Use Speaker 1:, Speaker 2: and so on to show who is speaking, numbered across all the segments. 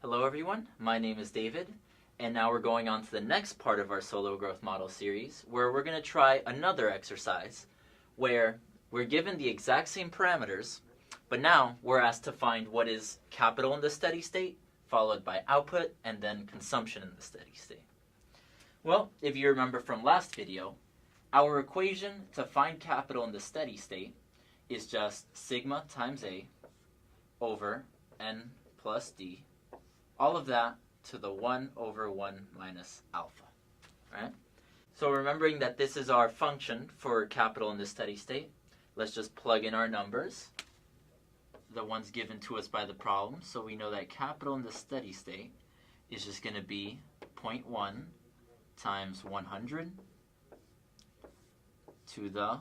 Speaker 1: Hello everyone, my name is David, and now we're going on to the next part of our Solo Growth Model series, where we're going to try another exercise where we're given the exact same parameters, but now we're asked to find what is capital in the steady state, followed by output, and then consumption in the steady state. Well, if you remember from last video, our equation to find capital in the steady state is just sigma times A over N plus D, all of that to the 1 over 1 minus alpha, right? So remembering that this is our function for capital in the steady state, let's just plug in our numbers, the ones given to us by the problem. So we know that capital in the steady state is just going to be 0.1 times 100 to the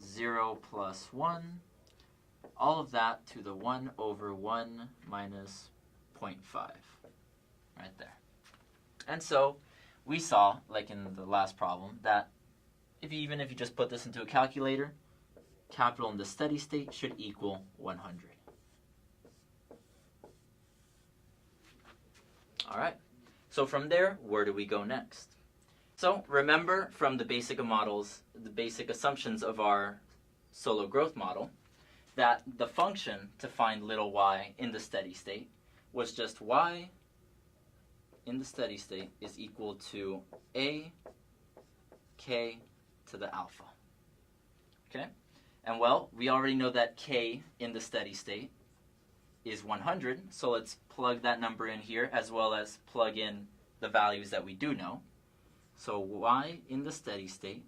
Speaker 1: 0 plus 1, all of that to the 1 over 1 minus 0.5, right there. And so we saw, like in the last problem, that even if you just put this into a calculator, capital in the steady state should equal 100. All right, so from there, where do we go next? So remember from the basic assumptions of our solo growth model, that the function to find little y in the steady state was just y in the steady state is equal to a k to the alpha. Okay? And well, we already know that k in the steady state is 100, so let's plug that number in here as well as plug in the values that we do know. So y in the steady state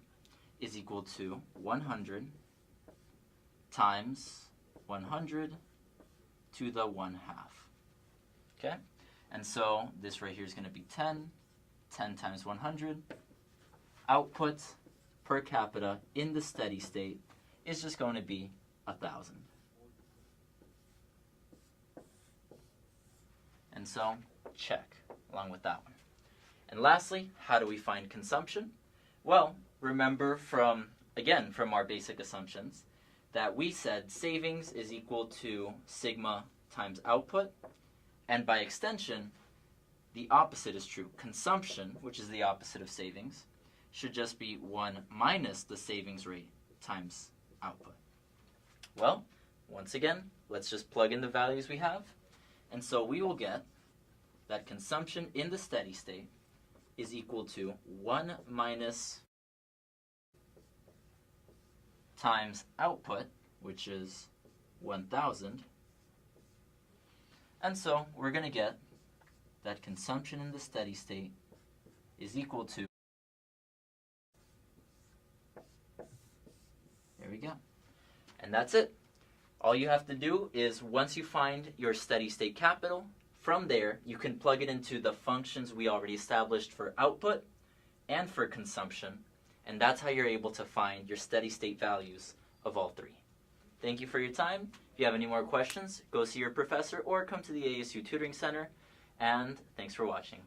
Speaker 1: is equal to 100 times 100 to the 1/2. Okay? And so this right here is going to be 10 times 100. Output per capita in the steady state is just going to be 1,000. And so, check along with that one. And lastly, how do we find consumption? Well, remember from our basic assumptions that we said savings is equal to sigma times output, and by extension, the opposite is true. Consumption, which is the opposite of savings, should just be 1 minus the savings rate times output. Well, once again, let's just plug in the values we have, and so we will get that consumption in the steady state is equal to 1 minus times output, which is 1,000. And so we're going to get that consumption in the steady state is equal to, there we go. And that's it. All you have to do is once you find your steady state capital, from there you can plug it into the functions we already established for output and for consumption, and that's how you're able to find your steady state values of all three. Thank you for your time. If you have any more questions, go see your professor or come to the ASU Tutoring Center, and thanks for watching.